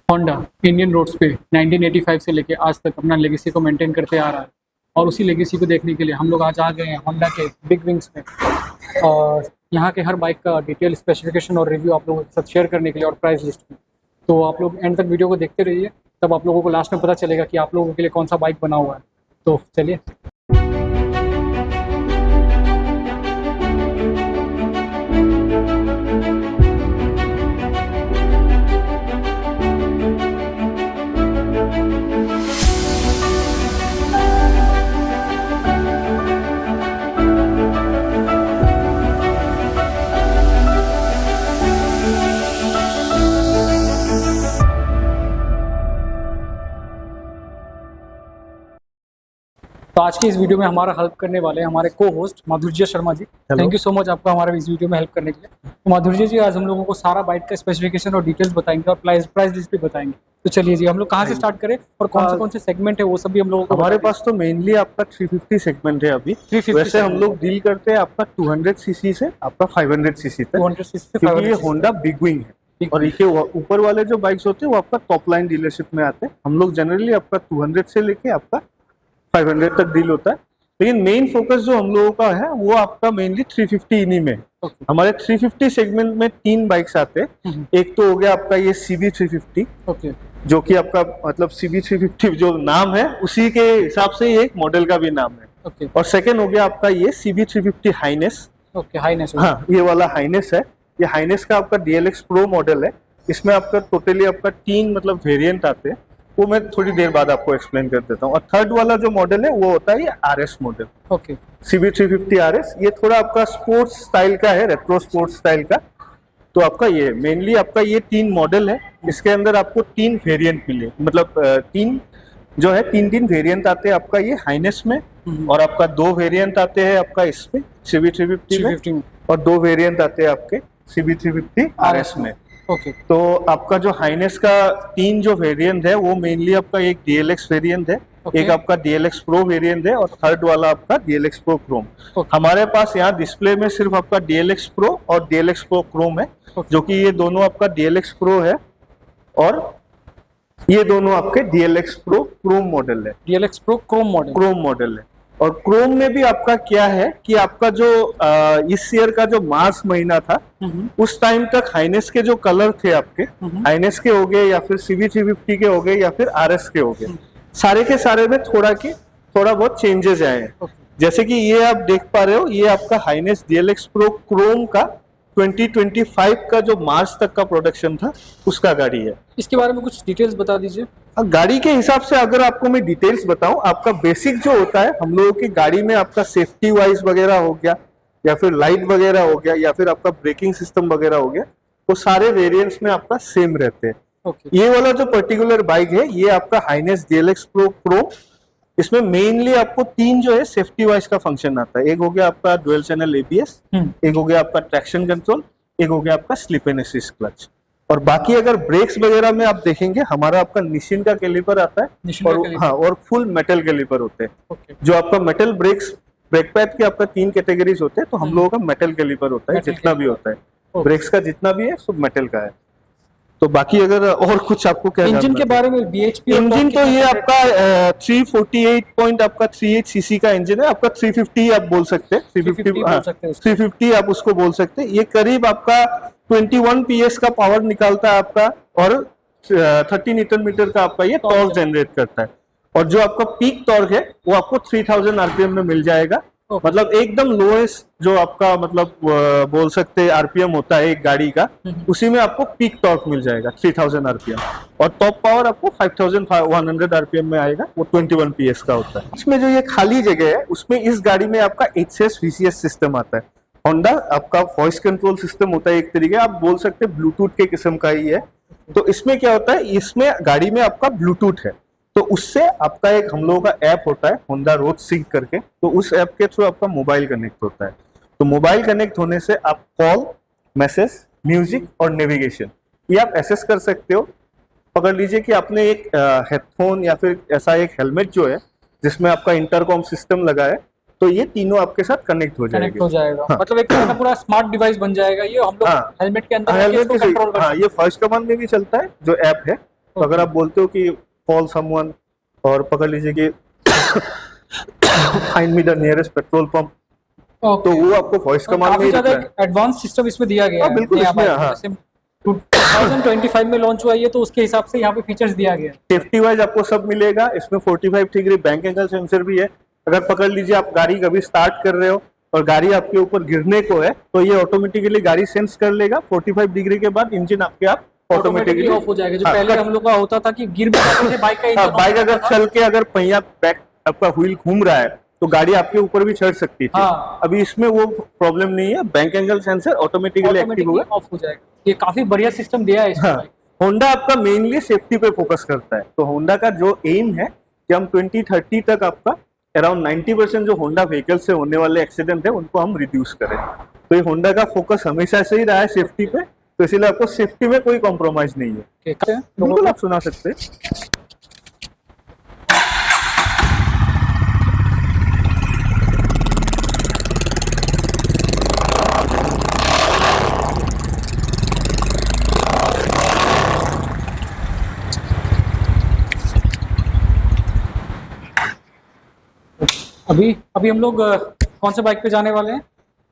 Honda Indian roads पे 1985 से लेके आज तक अपना लेगेसी को मेंटेन करते आ रहा है, और उसी लेगेसी को देखने के लिए हम लोग आज आ गए हैं होंडा के बिग विंग्स में। और यहाँ के हर बाइक का डिटेल स्पेसिफिकेशन और रिव्यू आप लोगों के साथ शेयर करने के लिए और प्राइस लिस्ट में। तो आप लोग एंड तक वीडियो को देखते रहिए, तब आप लोगों को लास्ट में पता चलेगा कि आप लोगों के लिए कौन सा बाइक बना हुआ है। तो चलिए। तो आज की इस वीडियो में हमारा हेल्प करने वाले हैं हमारे को होस्ट माधुर्य Sharma ji. Thank you so much आपका हमारे इस वीडियो में हेल्प करने के लिए। तो माधुर्य जी आज हम लोगों को सारा बाइक का स्पेसिफिकेशन और डिटेल्स बताएंगे और प्राइस लिस्ट भी बताएंगे। तो चलिए जी, हम लोग कहाँ से स्टार्ट करें और कौन से सेगमेंट है वो सब भी हम लोगों को। हमारे पास तो मेनली आपका 350 सेगमेंट है अभी। 350 वैसे हम लोग डील करते हैं आपका 200 सीसी से आपका 500 सीसी तक, 200 सीसी से क्योंकि 500 ये होंडा बिग विंग है। और इसके ऊपर वाले जो बाइक्स होते हैं वो आपका टॉप लाइन डीलरशिप में आते हैं। हम लोग जनरली आपका 200 से लेके आपका 500 तक डील होता है, लेकिन मेन फोकस जो हम लोगों का है वो आपका मेनली 350 इन्हीं में। हमारे 350 सेगमेंट में 3 बाइक्स आते हैं। एक तो हो गया आपका ये CB 350, जो कि आपका मतलब CB 350 जो नाम है उसी के हिसाब से ये एक मॉडल का भी नाम है। और सेकंड हो गया आपका ये CB 350 हाइनेस। हाइनेस, हाँ, ये वाला हाइनेस है। ये हाइनेस का आपका DLX प्रो मॉडल है। इसमें आपका टोटली आपका 3 मतलब वेरिएंट आते हैं, वो मैं थोड़ी देर बाद आपको एक्सप्लेन कर देता हूँ। और थर्ड वाला जो मॉडल है वो होता है ये RS मॉडल। CB 350 RS, ये थोड़ा आपका स्पोर्ट्स स्टाइल का है, रेट्रो स्पोर्ट्स स्टाइल का। तो आपका ये मेनली आपका ये 3 मॉडल है। इसके अंदर आपको 3 वेरिएंट मिले, मतलब 3 जो है 3 वेरिएंट आते हैं आपका ये हाइनेस में, और आपका 2 वेरिएंट आते हैं आपका इसमें CB 350 में, और 2 वेरिएंट आते हैं आपके CB 350 RS में। तो आपका जो हाइनेस का 3 जो वेरिएंट है वो मेनली आपका एक DLX वेरिएंट है, एक आपका DLX प्रो वेरिएंट है, और थर्ड वाला आपका DLX प्रो क्रोम। हमारे पास यहाँ डिस्प्ले में सिर्फ आपका DLX प्रो और DLX प्रो क्रोम है, जो कि ये दोनों आपका DLX प्रो है और ये दोनों आपके DLX प्रो क्रोम मॉडल है। DLX प्रो क्रोम मॉडल है। और क्रोम में भी आपका क्या है कि आपका जो इस ईयर का जो मार्च महीना था उस टाइम तक हाइनेस के जो कलर थे आपके, हाइनेस के हो गए या फिर CB 350 के हो गए या फिर RS के हो गए, सारे के सारे में थोड़ा बहुत चेंजेस आए हैं। जैसे कि ये आप देख पा रहे हो, ये आपका हाइनेस DLX प्रो क्रोम का 2025 का जो मार्च तक का प्रोडक्शन था उसका गाड़ी है। इसके बारे में कुछ डिटेल्स बता दीजिए। गाड़ी के हिसाब से अगर आपको मैं डिटेल्स बताऊं, आपका बेसिक जो होता है हम लोगों की गाड़ी में आपका सेफ्टी वाइज वगैरह हो गया, या फिर लाइट वगैरह हो गया, या फिर आपका ब्रेकिंग सिस्टम वगैरह हो गया, वो सारे वेरिएंट्स में आपका सेम रहते हैं। ये वाला जो पर्टिकुलर बाइक है ये आपका हाइनेस DLX प्रो, इसमें मेनली आपको 3 जो है सेफ्टी वाइज का फंक्शन आता है। एक हो गया आपका डुअल चैनल ABS, एक हो गया आपका ट्रैक्शन कंट्रोल, एक हो गया आपका स्लिप एंड असिस्ट क्लच। और बाकी अगर ब्रेक्स वगैरह में आप देखेंगे हमारा आपका निशिन का कैलिपर आता है, और फुल मेटल कैलिपर होते हैं। जो आपका मेटल ब्रेक पैड के आपका 3 कैटेगरीज होते हैं, तो हम लोगों का मेटल कैलिपर होता है, जितना भी होता है ब्रेक्स का जितना भी है सब मेटल का है। तो बाकी अगर और कुछ आपको क्या इंजन के बारे में, BHP इंजन तो ये आपका 348 सीसी का इंजन है। आपका 350 आप बोल सकते हैं, 350 आप उसको बोल सकते हैं। ये करीब आपका 21 PS का पावर निकालता है आपका, और 30 न्यूटन मीटर का आपका ये टॉर्क जनरेट करता है। और जो आपका पीक टॉर्क है वो आपको 3000 RPM में मिल जाएगा। मतलब एकदम लोएस्ट जो आपका मतलब बोल सकते हैं RPM होता है एक गाड़ी का, उसी में आपको पीक टॉर्क मिल जाएगा 3000 RPM। और टॉप पावर आपको 5100 RPM में आएगा, वो 21 PS का होता है। इसमें जो ये खाली जगह है उसमें इस गाड़ी में आपका HCS VCS सिस्टम आता है। होंडा आपका वॉइस कंट्रोल सिस्टम होता है, एक तरीके आप बोल सकते हैं ब्लूटूथ के किस्म का ही है। तो इसमें क्या होता है, इसमें गाड़ी में आपका ब्लूटूथ है, तो उससे आपका एक हम लोगों का ऐप होता है होंडा रोड सिंक करके, तो उस ऐप के थ्रू आपका मोबाइल कनेक्ट होता है। तो मोबाइल कनेक्ट होने से आप कॉल, मैसेज, म्यूजिक और नेविगेशन ये आप एसेस कर सकते हो। पकड़ लीजिए कि आपने एक हेडफोन या फिर ऐसा एक हेलमेट जो है जिसमें आपका इंटरकॉम सिस्टम लगा है, तो ये तीनों आपके साथ कनेक्ट हो जाएगा। हाँ। मतलब एक तरह का पूरा स्मार्ट डिवाइस बन जाएगा ये। हम लोग हेलमेट के अंदर ये फर्स्ट कमांड में भी चलता है जो ऐप है, तो अगर आप बोलते हो कि कॉल समवन और पकड़ लीजिए कि find me the nearest petrol pump, तो वो आपको वॉइस कमांड में काफी ही ज्यादा दिखता है। एडवांस सिस्टम इसमें दिया गया हाँ, है बिल्कुल नया इसमें, बाइक में। हाँ। जैसे 2025 में लॉन्च हुआ है तो उसके हिसाब से यहाँ पे फीचर्स दिया गया है। सेफ्टी वाइज आपको सब मिलेगा। इसमें 45 डिग्री बैंक एंगल सेंसर भी है। अगर पकड़ लीजिए आप गाड़ी कभी स्टार्ट कर रहे हो और गाड़ी आपके ऊपर गिरने को है, तो ये ऑटोमेटिकली गाड़ी सेंस कर लेगा। 45 डिग्री के बाद इंजन आपके आप ऑटोमेटिकली ऑफ हो जाएगा। जो हाँ, पहले हम लोग का होता था कि गिर भी जाते थे बाइक का हाँ, इंजन बाइक अगर चल के अगर पहिया बैक आपका व्हील घूम रहा है तो गाड़ी आपके ऊपर भी चढ़ सकती थी। हाँ। अभी इसमें वो प्रॉब्लम नहीं है। Bank angle sensor automatically active होगा। ऑफ हो जाएगा। ये काफी बढ़िया सिस्टम दिया है इसमें। हाँ, होंडा आपका मेनली सेफ्टी पे फोकस करता है। तो होंडा का जो एम है कि हम 2030 तक आपका अराउंड 90% जो होंडा व्हीकल से होने वाले एक्सीडेंट है उनको हम रिड्यूस करें। तो ये होंडा का फोकस हमेशा से ही रहा है सेफ्टी पे, तो इसीलिए आपको सेफ्टी में कोई कॉम्प्रोमाइज नहीं है। बिल्कुल आप सुना सकते हैं। अभी हम लोग कौन से बाइक पे जाने वाले हैं?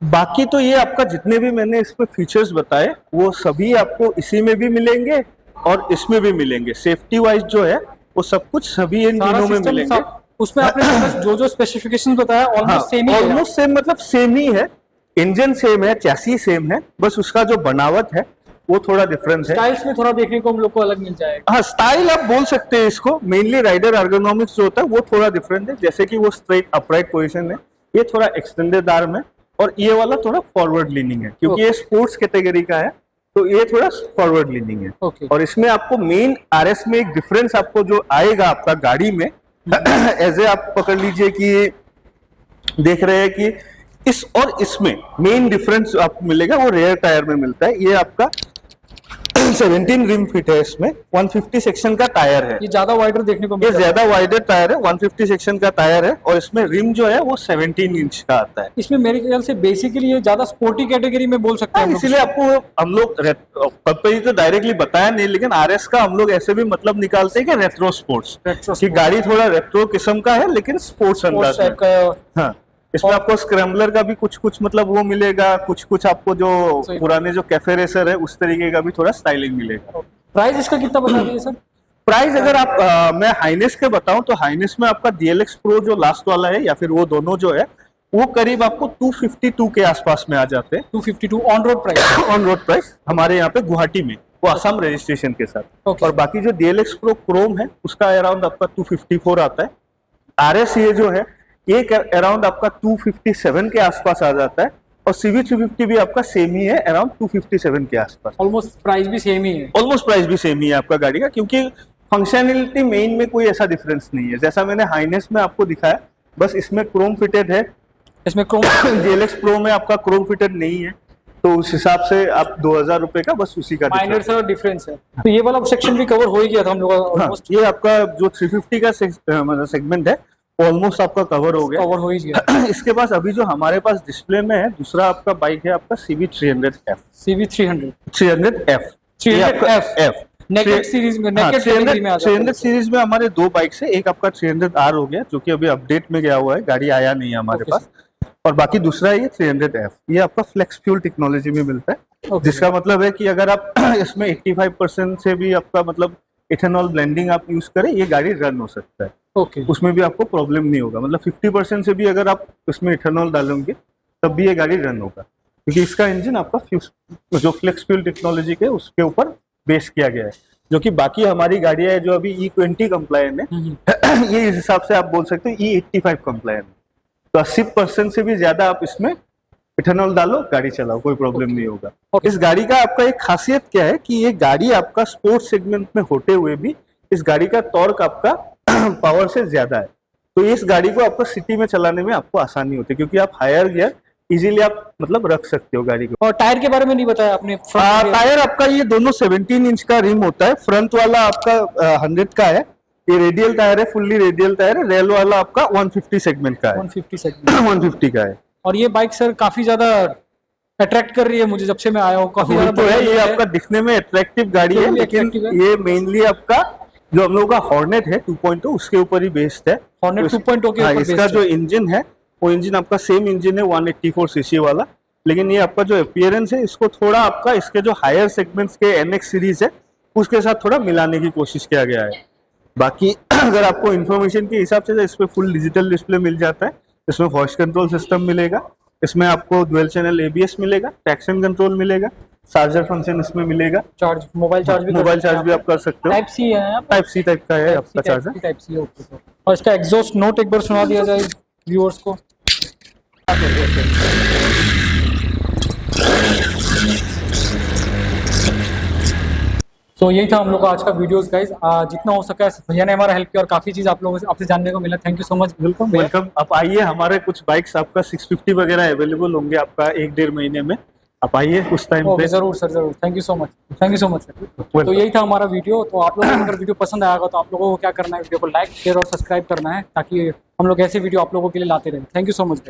बाकी तो ये आपका जितने भी मैंने इसमें फीचर्स बताए वो सभी आपको इसी में भी मिलेंगे और इसमें भी मिलेंगे। सेफ्टी वाइज जो है वो सब कुछ सभी इन सारा तीनों में system मिलेंगे। उसमें आपने जो स्पेसिफिकेशन बताया ऑलमोस्ट सेम ही है। ऑलमोस्ट सेम, मतलब सेम ही है। इंजन सेम है, चैसी सेम है, बस उसका जो बनावट है वो थोड़ा डिफरेंस है। स्टाइल्स में थोड़ा देखने को हम लोग को अलग मिल जाएगा। हाँ, स्टाइल आप बोल सकते हैं इसको। मेनली राइडर एर्गोनॉमिक्स जो होता है वो थोड़ा डिफरेंट है। जैसे कि वो स्ट्रेट अपराइट पोजीशन है, ये थोड़ा एक्सटेंडेड आर्म है, और ये वाला थोड़ा फॉरवर्ड लीनिंग है क्योंकि ये स्पोर्ट्स कैटेगरी का है, तो ये थोड़ा फॉरवर्ड लीनिंग है। Okay. और इसमें आपको मेन आरएस में एक डिफरेंस आपको जो आएगा आपका गाड़ी में एज ए आप पकड़ लीजिए कि देख रहे हैं कि इस और इसमें मेन डिफरेंस आपको मिलेगा वो रेयर टायर में मिलता है। ये आपका 17 रिम फिट है, इसमें 150 सेक्शन का टायर है। ये ज्यादा वाइडर देखने को ये मिलता है। ज्यादा वाइडर टायर है, 150 सेक्शन का टायर है, और इसमें रिम जो है वो 17 इंच का आता है। इसमें मेरे ख्याल से बेसिकली ये ज्यादा स्पोर्टी कैटेगरी में बोल सकते हैं हम लोग। इसीलिए आपको हम लोग पप्पी तो डायरेक्टली बताया नहीं, लेकिन आरएस का हम लोग ऐसे भी मतलब निकालते हैं कि रेट्रो स्पोर्ट्स, कि गाड़ी थोड़ा रेट्रो किस्म का है लेकिन स्पोर्ट्स अंदाज में। हाँ, इसमें आपको स्क्रैम्बलर का भी कुछ मतलब वो मिलेगा, कुछ आपको जो पुराने जो कैफे रेसर है उस तरीके का भी थोड़ा स्टाइलिंग मिलेगा। प्राइस इसका कितना बता दीजिए सर? प्राइस अगर आप मैं हाइनेस के बताऊं तो हाइनेस में आपका DLX Pro जो लास्ट वाला है या फिर वो दोनों जो है वो करीब आपको 252 के आसपास में आ जाते हैं। 252 on road price. On road price हमारे यहाँ पे गुवाहाटी में, वो असम रजिस्ट्रेशन के साथ। Okay. और बाकी जो DLX Pro क्रोम है उसका अराउंड आपका 254 आता है। RS ये जो है एक अराउंड आपका 257 के आसपास आ जाता है, और CV350 भी आपका सेम ही है, अराउंड 257 के आसपास। ऑलमोस्ट प्राइस भी सेम ही है। ऑलमोस्ट प्राइस भी सेम ही है आपका गाड़ी का, क्योंकि फंक्शनैलिटी मेन में कोई ऐसा डिफरेंस नहीं है। जैसा मैंने हाइनेस में आपको दिखाया, बस इसमें क्रोम फिटेड है, इसमें क्रोम DLX Pro में आपका क्रोम फिटेड नहीं है, तो उस हिसाब से आप 2000 रुपए का बस उसी का माइनर सा डिफरेंस है। तो ये वाला सेक्शन भी कवर हो ही गया था हम लोग का हाँ, ये आपका जो 350 का सेगमेंट है ऑलमोस्ट आपका कवर हो गया। कवर हो ही गया। इसके पास अभी जो हमारे पास डिस्प्ले में है दूसरा आपका बाइक है आपका CV300F। CV300 300F 300F naked series में, नेकेड कैटेगरी में आ जाता है। 300 सीरीज में हमारे दो बाइक्स है, एक आपका 300R हो गया जो कि अभी अपडेट में गया हुआ है, गाड़ी आया नहीं है हमारे पास, और बाकी दूसरा है ये 300F। ये आपका फ्लेक्स फ्यूल टेक्नोलॉजी में मिलता है, जिसका मतलब है कि अगर आप इसमें 85% से भी आपका मतलब इथेनॉल ब्लेंडिंग आप यूज करें, ये गाड़ी रन हो सकता है। उसमें भी आपको प्रॉब्लम नहीं होगा। मतलब 50% से भी अगर आप उसमें इथेनॉल डालोगे तब भी ये गाड़ी रन होगा, क्योंकि इसका इंजन आपका जो फ्लेक्स फ्यूल टेक्नोलॉजी के उसके ऊपर बेस किया गया है, जो कि बाकी हमारी गाड़ियां है जो अभी E20 कंप्लायंट है ये इस हिसाब से आप बोल सकते हैं E85 कंप्लायंट है। तो 80% से भी ज्यादा आप इसमें इथेनॉल डालो, गाड़ी चलाओ, कोई प्रॉब्लम नहीं होगा। इस गाड़ी का आपका एक खासियत क्या है कि ये गाड़ी आपका स्पोर्ट्स सेगमेंट में होते हुए भी इस गाड़ी का टॉर्क आपका पावर से ज्यादा है, तो इस गाड़ी को आपको सिटी में चलाने में आपको आसानी होती है, क्योंकि आप हायर गियर इजीली आप मतलब रख सकते हो गाड़ी को। और टायर के बारे में नहीं बताया आपने? टायर आपका ये दोनों 17 इंच का रिम होता है। फ्रंट वाला आपका 100 का है, ये रेडियल टायर है, फुल्ली रेडियल टायर है। रेल वाला आपका 150 सेगमेंट का है, 150 सेगमेंट 150 का है। और ये बाइक सर काफी ज्यादा अट्रैक्ट कर रही है मुझे जब से मैं आया हूँ, काफी वही ज्यादा तो है, बढ़िया ये है। आपका दिखने में अट्रैक्टिव गाड़ी है, दिखने में लेकिन attractive है। ये मेनली आपका जो हम लोगों का हॉर्नेट है 2.0 उसके ऊपर ही बेस्ड है। Hornet तो 2.0 के हाँ, ऊपर इसका based जो है। इंजन है वो इंजन आपका सेम इंजन है 184 सीसी वाला, लेकिन ये आपका जो अपीयरेंस है इसको थोड़ा आपका इसके जो हायर सेगमेंट्स के NX सीरीज है उसके साथ थोड़ा मिलाने की कोशिश किया गया है। बाकी अगर आपको इन्फॉर्मेशन के हिसाब से तो इस पे फुल डिजिटल डिस्प्ले मिल जाता है, इसमें वॉइस कंट्रोल सिस्टम मिलेगा, इसमें आपको डुअल चैनल ABS मिलेगा, ट्रैक्शन कंट्रोल मिलेगा, चार्जर फंक्शन इसमें मिलेगा, चार्ज, मोबाइल चार्ज भी मोबाइल चार्ज भी आप कर सकते हो। टाइप सी है यहाँ पे? टाइप सी टाइप का है आपका चार्जर। टाइप सी, ओके। और इसका एग्जॉस्ट नोट एक बार सुना दिया जाए व्यूअर्स को। तो यही था हम लोग का आज का वीडियोस गाइस। जितना हो सका भैया ने हमारा हेल्प किया और काफी चीज आप लोगों से आपसे जानने को मिला। Thank you so much. Welcome भैया। वेलकम, आप आइए, हमारे कुछ बाइक्स आपका 650 वगैरह अवेलेबल होंगे आपका 1-1.5 महीने में, आप आइए उस टाइम पे। जरूर सर, जरूर। Thank you so much, thank you so much sir. तो यही था हमारा वीडियो। तो आप लोगों को अगर वीडियो पसंद आएगा तो आप लोगों को क्या करना है, वीडियो को लाइक शेयर और सब्सक्राइब करना है, ताकि हम लोग ऐसे वीडियो आप लोगों के लिए लाते रहें। Thank you so much.